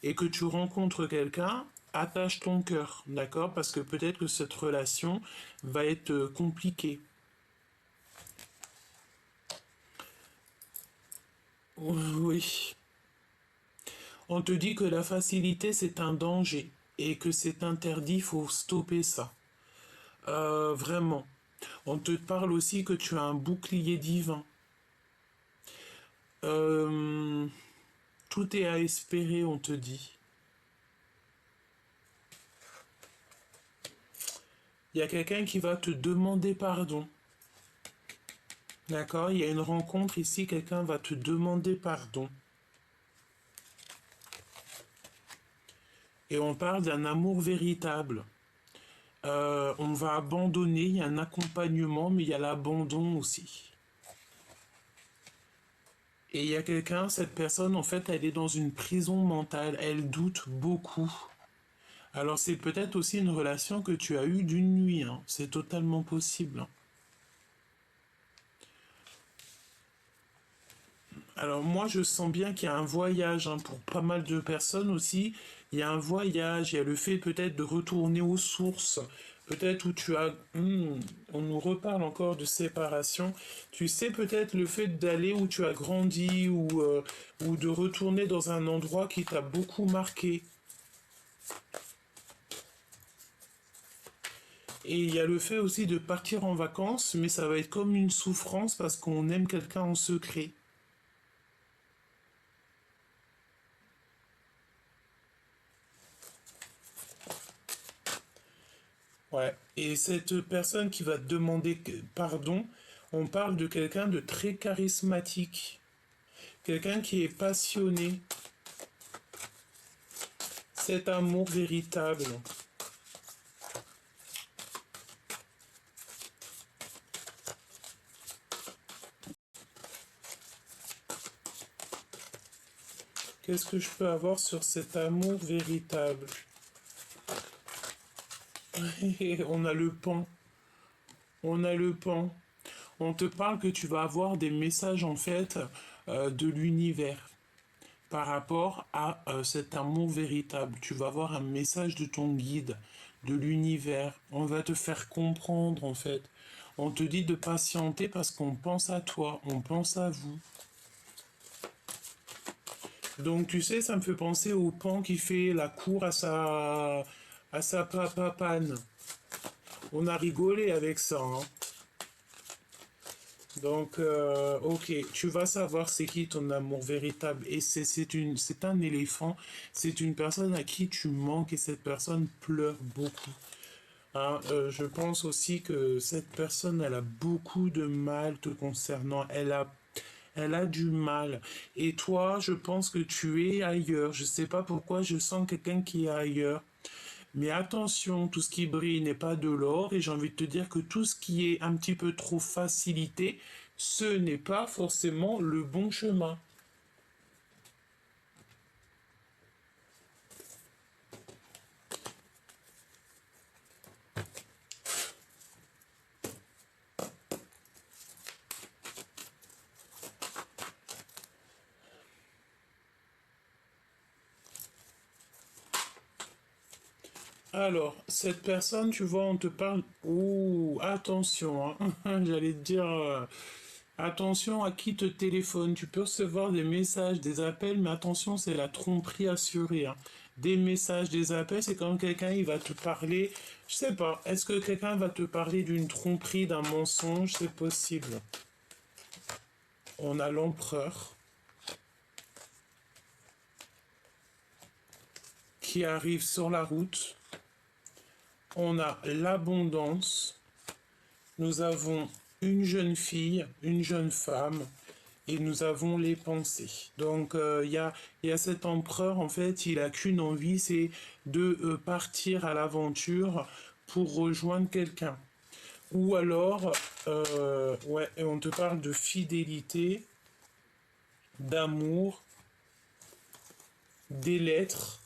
et que tu rencontres quelqu'un, attache ton cœur, d'accord? Parce que peut-être que cette relation va être compliquée. Oui. On te dit que la facilité c'est un danger et que c'est interdit, il faut stopper ça. Vraiment. On te parle aussi que tu as un bouclier divin. Euh, tout est à espérer, on te dit. Il y a quelqu'un qui va te demander pardon. D'accord? Il y a une rencontre ici, quelqu'un va te demander pardon. Et on parle d'un amour véritable. On va abandonner, il y a un accompagnement, mais il y a l'abandon aussi. Et il y a quelqu'un, cette personne, en fait, elle est dans une prison mentale, elle doute beaucoup. Alors c'est peut-être aussi une relation que tu as eue d'une nuit, hein. C'est totalement possible. Hein. Alors moi, je sens bien qu'il y a un voyage, hein, pour pas mal de personnes aussi. Il y a un voyage, il y a le fait peut-être de retourner aux sources, peut-être où tu as... on nous reparle encore de séparation. Tu sais peut-être le fait d'aller où tu as grandi ou de retourner dans un endroit qui t'a beaucoup marqué. Et il y a le fait aussi de partir en vacances, mais ça va être comme une souffrance parce qu'on aime quelqu'un en secret. Ouais. Et cette personne qui va te demander pardon, on parle de quelqu'un de très charismatique, quelqu'un qui est passionné, cet amour véritable. Qu'est-ce que je peux avoir sur cet amour véritable? On a le pan. On a le pan. On te parle que tu vas avoir des messages en fait de l'univers par rapport à cet amour véritable. Tu vas avoir un message de ton guide, de l'univers. On va te faire comprendre en fait. On te dit de patienter parce qu'on pense à toi, on pense à vous. Donc tu sais, ça me fait penser au pan qui fait la cour à sa papane. On a rigolé avec ça, hein. Donc, ok, tu vas savoir c'est qui ton amour véritable. Et c'est un éléphant, c'est une personne à qui tu manques et cette personne pleure beaucoup. Hein, je pense aussi que cette personne, elle a beaucoup de mal te concernant. Elle a du mal. Et toi, je pense que tu es ailleurs. Je sais pas pourquoi je sens quelqu'un qui est ailleurs. Mais attention, tout ce qui brille n'est pas de l'or, et j'ai envie de te dire que tout ce qui est un petit peu trop facilité, ce n'est pas forcément le bon chemin. Alors, cette personne, tu vois, on te parle... Ouh, attention, hein. J'allais te dire... attention à qui te téléphone. Tu peux recevoir des messages, des appels, mais attention, c'est la tromperie assurée, hein. Des messages, des appels, c'est quand quelqu'un il va te parler. Je sais pas, est-ce que quelqu'un va te parler d'une tromperie, d'un mensonge? C'est possible. On a l'empereur qui arrive sur la route. On a l'abondance. Nous avons une jeune fille, une jeune femme, et nous avons les pensées. Donc y a cet empereur, en fait, il a qu'une envie, c'est de partir à l'aventure pour rejoindre quelqu'un. Ou alors, ouais, et on te parle de fidélité, d'amour, des lettres.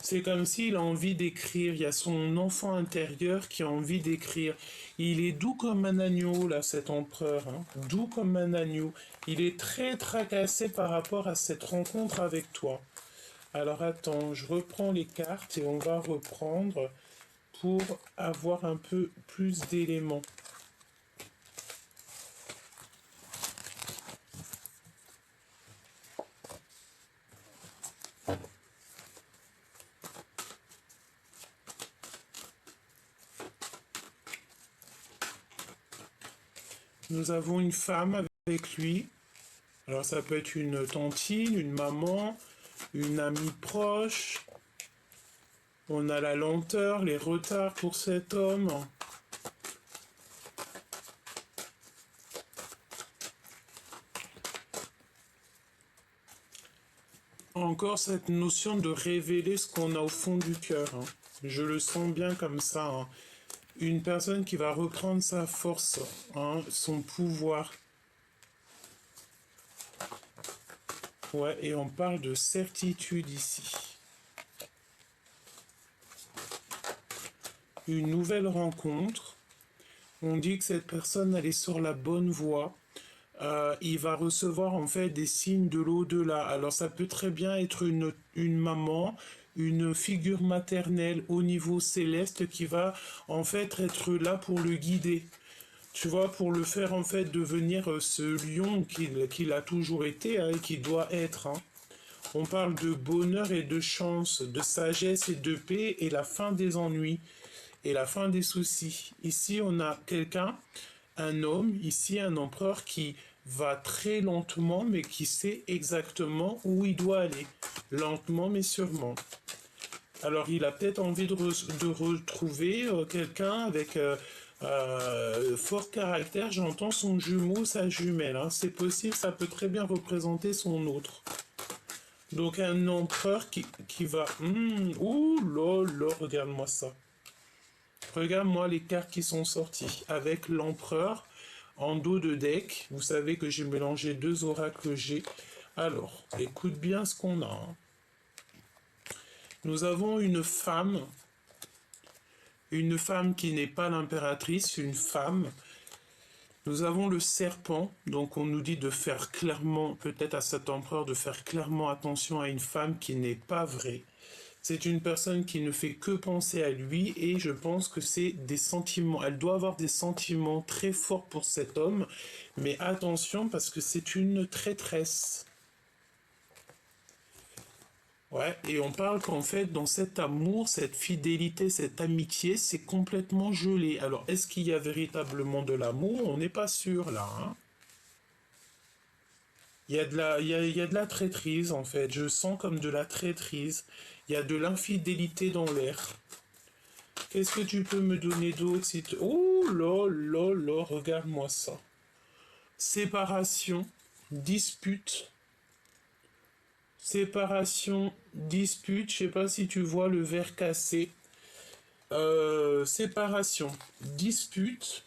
C'est comme s'il a envie d'écrire. Il y a son enfant intérieur qui a envie d'écrire. Il est doux comme un agneau, là, cet empereur, hein. Doux comme un agneau. Il est très tracassé par rapport à cette rencontre avec toi. Alors attends, je reprends les cartes et on va reprendre pour avoir un peu plus d'éléments. Nous avons une femme avec lui. Alors ça peut être une tantine, une maman, une amie proche. On a la lenteur, les retards pour cet homme. Encore cette notion de révéler ce qu'on a au fond du cœur, hein. Je le sens bien comme ça, hein. Une personne qui va reprendre sa force, hein, son pouvoir. Ouais, et on parle de certitude ici. Une nouvelle rencontre. On dit que cette personne, elle est sur la bonne voie. Il va recevoir en fait des signes de l'au-delà. Alors ça peut très bien être une maman, une figure maternelle au niveau céleste qui va en fait être là pour le guider. Tu vois, pour le faire en fait devenir ce lion qu'il a toujours été, hein, et qu'il doit être, hein. On parle de bonheur et de chance, de sagesse et de paix et la fin des ennuis et la fin des soucis. Ici, on a quelqu'un, un homme, ici un empereur qui va très lentement mais qui sait exactement où il doit aller. Lentement mais sûrement. Alors, il a peut-être envie de retrouver quelqu'un avec fort caractère. J'entends son jumeau, sa jumelle, hein. C'est possible, ça peut très bien représenter son autre. Donc, un empereur qui va... ouh là là, regarde-moi ça. Regarde-moi les cartes qui sont sorties. Avec l'empereur en dos de deck. Vous savez que j'ai mélangé deux oracles G. Alors, écoute bien ce qu'on a, hein. Nous avons une femme qui n'est pas l'impératrice, une femme. Nous avons le serpent, donc on nous dit de faire clairement, peut-être à cet empereur, de faire clairement attention à une femme qui n'est pas vraie. C'est une personne qui ne fait que penser à lui et je pense que c'est des sentiments. Elle doit avoir des sentiments très forts pour cet homme, mais attention parce que c'est une traîtresse. Ouais, et on parle qu'en fait, dans cet amour, cette fidélité, cette amitié, c'est complètement gelé. Alors, est-ce qu'il y a véritablement de l'amour? On n'est pas sûr là, hein. Il y a de la traîtrise, en fait. Je sens comme de la traîtrise. Il y a de l'infidélité dans l'air. Qu'est-ce que tu peux me donner d'autre si tu... Oh là là là, regarde-moi ça. Séparation, dispute. Séparation, dispute. Je sais pas si tu vois le verre cassé. Séparation, dispute.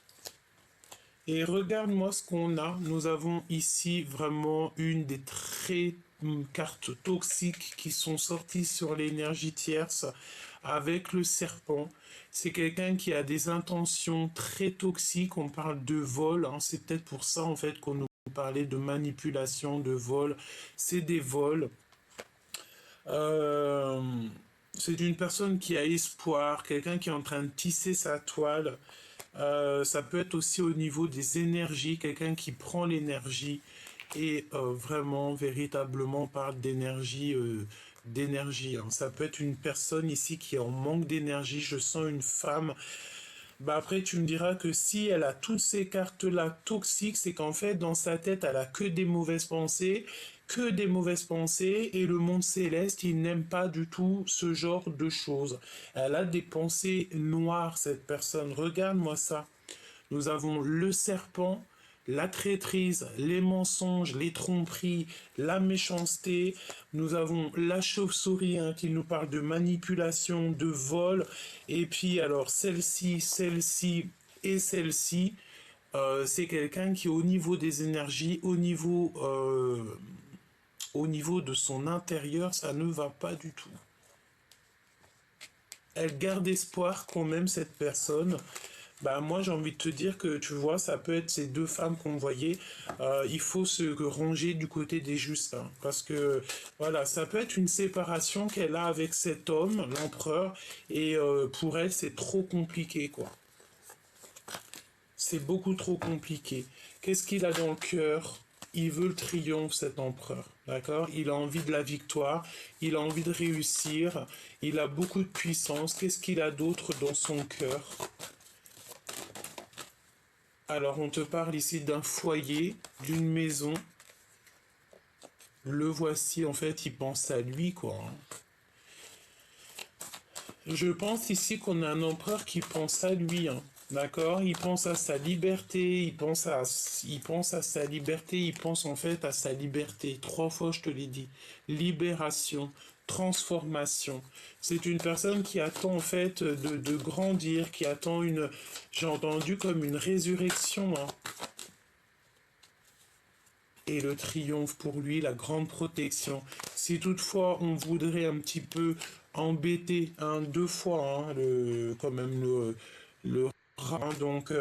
Et regarde-moi ce qu'on a. Nous avons ici vraiment une des très cartes toxiques qui sont sorties sur l'énergie tierce avec le serpent. C'est quelqu'un qui a des intentions très toxiques. On parle de vol, hein. C'est peut-être pour ça en fait qu'on nous parlait de manipulation, de vol. C'est des vols. Euh, c'est une personne qui a espoir, quelqu'un qui est en train de tisser sa toile. Ça peut être aussi au niveau des énergies, quelqu'un qui prend l'énergie et vraiment, véritablement parle d'énergie, hein. Ça peut être une personne ici qui est en manque d'énergie. Je sens une femme. Bah après, tu me diras que si elle a toutes ces cartes-là toxiques, c'est qu'en fait, dans sa tête, elle a que des mauvaises pensées, et le monde céleste, il n'aime pas du tout ce genre de choses. Elle a des pensées noires, cette personne. Regarde-moi ça. Nous avons le serpent, la traîtrise, les mensonges, les tromperies, la méchanceté. Nous avons la chauve-souris, hein, qui nous parle de manipulation, de vol. Et puis alors celle-ci et celle-ci, c'est quelqu'un qui au niveau des énergies, au niveau de son intérieur, ça ne va pas du tout. Elle garde espoir quand même, cette personne. Bah moi j'ai envie de te dire que tu vois, ça peut être ces deux femmes qu'on voyait. Il faut se ranger du côté des justes, hein, parce que voilà, ça peut être une séparation qu'elle a avec cet homme, l'empereur, et pour elle c'est trop compliqué, quoi. C'est beaucoup trop compliqué. Qu'est-ce qu'il a dans le cœur? Il veut le triomphe, cet empereur. D'accord? Il a envie de la victoire. Il a envie de réussir. Il a beaucoup de puissance. Qu'est-ce qu'il a d'autre dans son cœur? Alors, on te parle ici d'un foyer, d'une maison. Le voici, en fait, il pense à lui, quoi. Je pense ici qu'on a un empereur qui pense à lui, hein. D'accord? Il pense à sa liberté, il pense à sa liberté, il pense en fait à sa liberté. Trois fois, je te l'ai dit. Libération, transformation. C'est une personne qui attend en fait de grandir, qui attend j'ai entendu comme une résurrection, hein. Et le triomphe pour lui, la grande protection. Si toutefois on voudrait un petit peu embêter deux fois, hein, quand même le rat, hein. Donc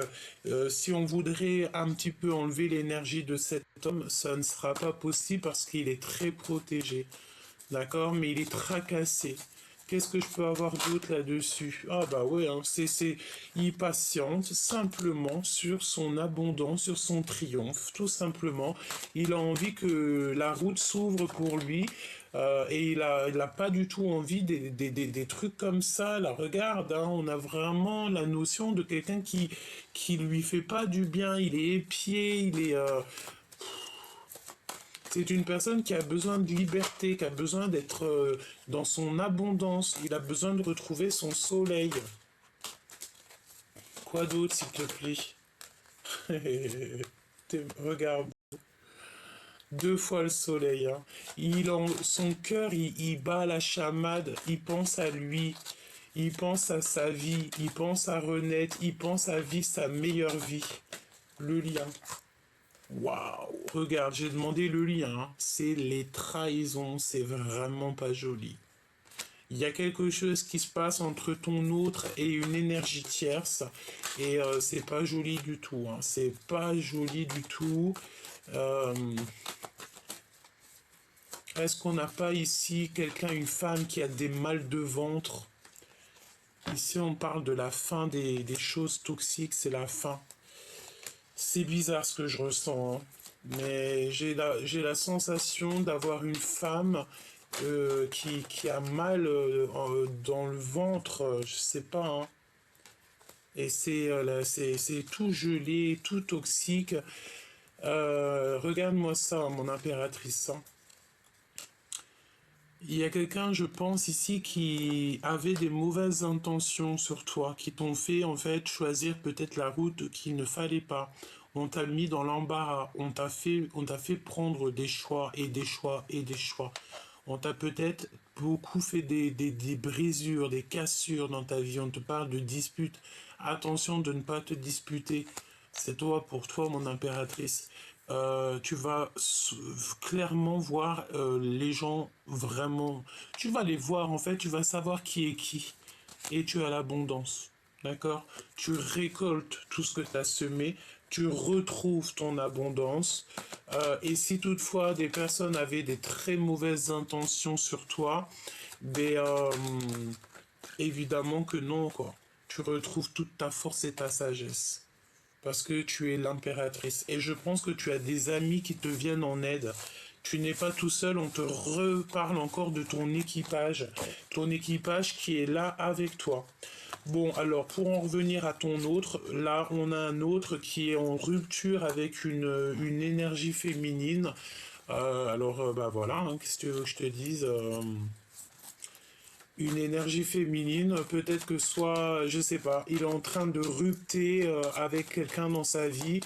si on voudrait un petit peu enlever l'énergie de cet homme, ça ne sera pas possible parce qu'il est très protégé. D'accord? Mais il est tracassé. Qu'est-ce que je peux avoir d'autre là-dessus? Ah bah ouais, hein, il patiente simplement sur son abondance, sur son triomphe, tout simplement. Il a envie que la route s'ouvre pour lui, et il a pas du tout envie des trucs comme ça. Là, regarde, hein, on a vraiment la notion de quelqu'un qui lui fait pas du bien. Il est épié, il est... C'est une personne qui a besoin de liberté, qui a besoin d'être dans son abondance. Il a besoin de retrouver son soleil. Quoi d'autre, s'il te plaît? Regarde. Deux fois le soleil. Hein. Son cœur, il bat la chamade. Il pense à lui. Il pense à sa vie. Il pense à renaître. Il pense à vivre sa meilleure vie. Le lien. Waouh! Regarde, j'ai demandé le lien. Hein. C'est les trahisons. C'est vraiment pas joli. Il y a quelque chose qui se passe entre ton autre et une énergie tierce. Et c'est pas joli du tout. Hein. C'est pas joli du tout. Est-ce qu'on n'a pas ici quelqu'un, une femme qui a des mal de ventre? Ici, on parle de la fin des choses toxiques, c'est la fin. C'est bizarre ce que je ressens, hein. Mais j'ai la sensation d'avoir une femme qui a mal dans le ventre, je sais pas, hein. Et c'est tout gelé, tout toxique. Regarde-moi ça, mon impératrice. Hein. Il y a quelqu'un, je pense, ici qui avait des mauvaises intentions sur toi, qui t'ont fait en fait choisir peut-être la route qu'il ne fallait pas. On t'a mis dans l'embarras, on t'a fait prendre des choix et des choix et des choix. On t'a peut-être beaucoup fait des brisures, des cassures dans ta vie. On te parle de disputes. Attention de ne pas te disputer. C'est toi pour toi, mon impératrice. Tu vas clairement voir les gens vraiment. Tu vas les voir en fait, tu vas savoir qui est qui. Et tu as l'abondance. D'accord? Tu récoltes tout ce que tu as semé, tu retrouves ton abondance. Et si toutefois des personnes avaient des très mauvaises intentions sur toi, ben, évidemment que non, quoi. Tu retrouves toute ta force et ta sagesse. Parce que tu es l'impératrice. Et je pense que tu as des amis qui te viennent en aide. Tu n'es pas tout seul, on te reparle encore de ton équipage. Ton équipage qui est là avec toi. Bon, alors pour en revenir à ton autre, là on a un autre qui est en rupture avec une énergie féminine. Bah voilà, hein, qu'est-ce que tu veux que je te dise une énergie féminine, peut-être que soit, je sais pas, il est en train de rupter avec quelqu'un dans sa vie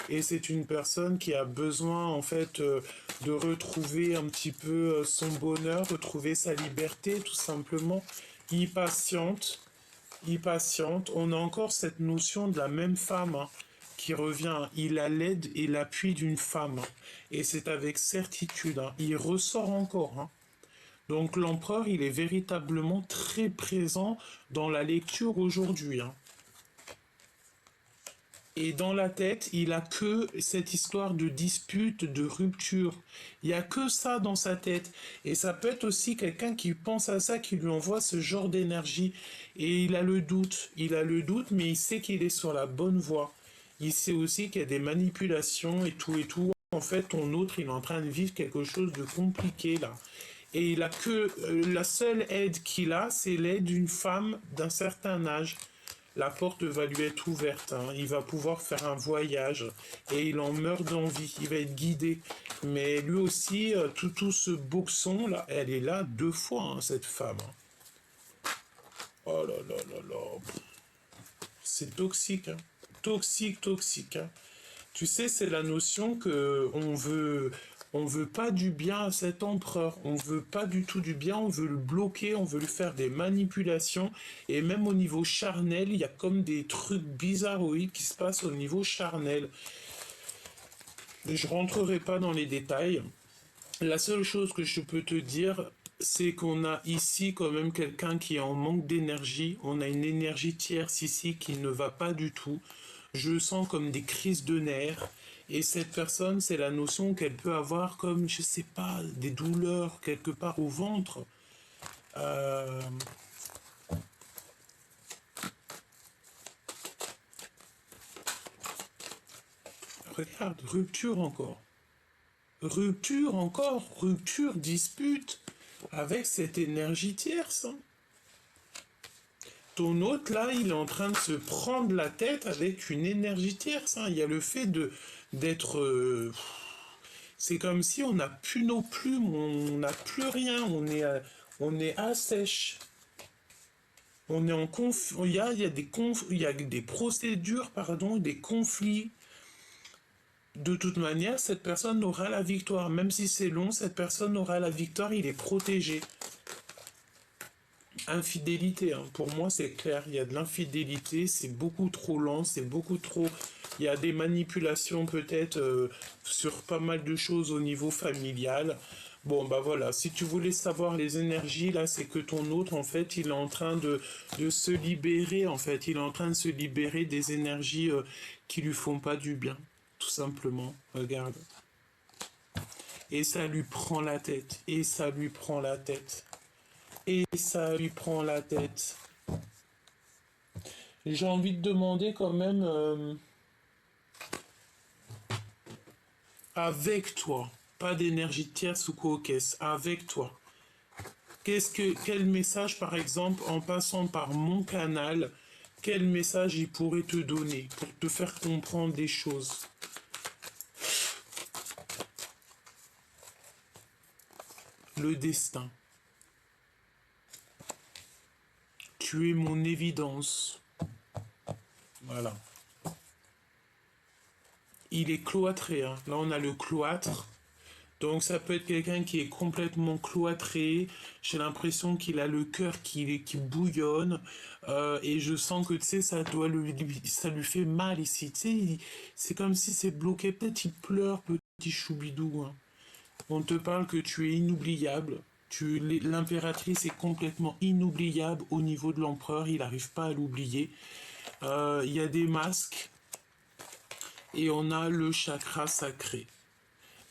et c'est une personne qui a besoin en fait de retrouver un petit peu son bonheur, retrouver sa liberté tout simplement. Impatiente, impatiente. On a encore cette notion de la même femme hein, qui revient. Il a l'aide et l'appui d'une femme et c'est avec certitude. Hein. Il ressort encore. Hein. Donc l'empereur, il est véritablement très présent dans la lecture aujourd'hui. Hein. Et dans la tête, il a que cette histoire de dispute, de rupture. Il y a que ça dans sa tête. Et ça peut être aussi quelqu'un qui pense à ça, qui lui envoie ce genre d'énergie. Et il a le doute. Il a le doute, mais il sait qu'il est sur la bonne voie. Il sait aussi qu'il y a des manipulations et tout et tout. En fait, ton autre, il est en train de vivre quelque chose de compliqué là. Et il a que la seule aide qu'il a, c'est l'aide d'une femme d'un certain âge. La porte va lui être ouverte. Hein. Il va pouvoir faire un voyage et il en meurt d'envie. Il va être guidé. Mais lui aussi, tout ce boxon là, elle est là deux fois hein, cette femme. Hein. Oh là là là là. C'est toxique. Hein. Toxique, toxique. Hein. Tu sais, c'est la notion que on veut pas du bien à cet empereur. On veut pas du tout du bien. On veut le bloquer. On veut lui faire des manipulations. Et même au niveau charnel, il y a comme des trucs bizarroïdes qui se passent au niveau charnel. Je rentrerai pas dans les détails. La seule chose que je peux te dire, c'est qu'on a ici quand même quelqu'un qui est en manque d'énergie. On a une énergie tierce ici qui ne va pas du tout. Je sens comme des crises de nerfs. Et cette personne, c'est la notion qu'elle peut avoir comme, je sais pas, des douleurs quelque part au ventre. Euh... Regarde, rupture encore. Rupture encore, rupture, dispute avec cette énergie tierce. Hein. Ton hôte, là, il est en train de se prendre la tête avec une énergie tierce. Hein. Il y a le fait d'être... C'est comme si on n'a plus nos plumes, on n'a plus rien, on est à sèche. On est en il y a des procédures, pardon, des conflits. De toute manière, cette personne aura la victoire. Même si c'est long, cette personne aura la victoire, il est protégé. Infidélité, hein. Pour moi, c'est clair, il y a de l'infidélité, c'est beaucoup trop lent, c'est beaucoup trop... Il y a des manipulations peut-être sur pas mal de choses au niveau familial. Bon, bah voilà, si tu voulais savoir les énergies, là, c'est que ton autre, en fait, il est en train de se libérer, en fait. Il est en train de se libérer des énergies qui lui font pas du bien, tout simplement. Regarde. Et ça lui prend la tête, et ça lui prend la tête, et ça lui prend la tête. J'ai envie de demander quand même, avec toi, pas d'énergie tierce ou co-caisse, avec toi. Quel message, par exemple, en passant par mon canal, quel message il pourrait te donner pour te faire comprendre des choses? Le destin. Tu es mon évidence. Voilà. Il est cloîtré, hein. Là, on a le cloître. Donc ça peut être quelqu'un qui est complètement cloîtré. J'ai l'impression qu'il a le cœur qui bouillonne. Et je sens que tu sais, ça lui fait mal ici. Tu sais, c'est comme si c'est bloqué. Peut-être il pleure, petit choubidou, hein. On te parle que tu es inoubliable. L'impératrice est complètement inoubliable au niveau de l'empereur. Il n'arrive pas à l'oublier. Il y a des masques. Et on a le chakra sacré.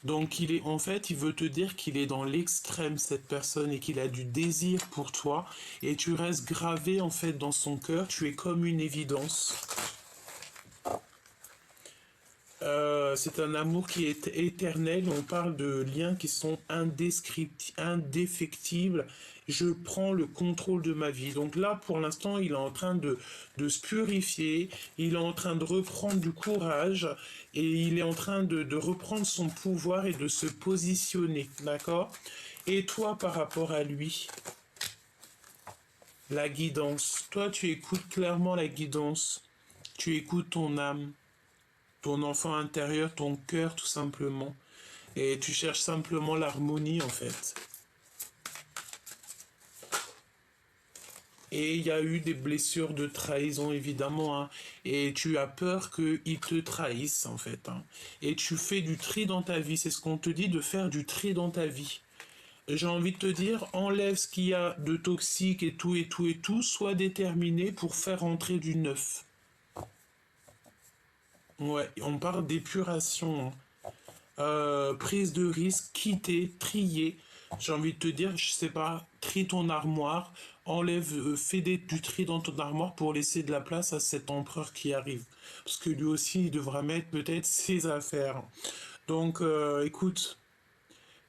Donc en fait, il veut te dire qu'il est dans l'extrême, cette personne, et qu'il a du désir pour toi, et tu restes gravé en fait dans son cœur, tu es comme une évidence. C'est un amour qui est éternel, on parle de liens qui sont indéfectibles. Je prends le contrôle de ma vie. Donc là, pour l'instant, il est en train de se purifier, il est en train de reprendre du courage, et il est en train de reprendre son pouvoir et de se positionner, d'accord? Et toi, par rapport à lui, la guidance. Toi, tu écoutes clairement la guidance. Tu écoutes ton âme, ton enfant intérieur, ton cœur, tout simplement. Et tu cherches simplement l'harmonie, en fait. Et il y a eu des blessures de trahison, évidemment, hein. Et tu as peur qu'ils te trahissent, en fait, hein. Et tu fais du tri dans ta vie. C'est ce qu'on te dit, de faire du tri dans ta vie. J'ai envie de te dire, enlève ce qu'il y a de toxique et tout, et tout, et tout. Sois déterminé pour faire entrer du neuf. Ouais, on parle d'épuration, hein. Prise de risque, quitter, trier. J'ai envie de te dire, je sais pas, trie ton armoire, enlève, du tri dans ton armoire pour laisser de la place à cet empereur qui arrive. Parce que lui aussi, il devra mettre peut-être ses affaires. Donc, écoute,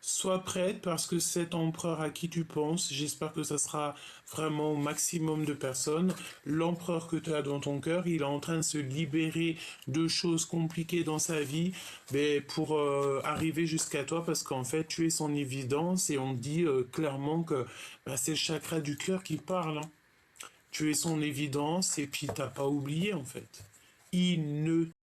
sois prête parce que cet empereur à qui tu penses, j'espère que ça sera vraiment au maximum de personnes. L'empereur que tu as dans ton cœur, il est en train de se libérer de choses compliquées dans sa vie, mais pour arriver jusqu'à toi parce qu'en fait tu es son évidence et on dit clairement que bah, c'est le chakra du cœur qui parle, hein. Tu es son évidence et puis t'as pas oublié en fait. Il ne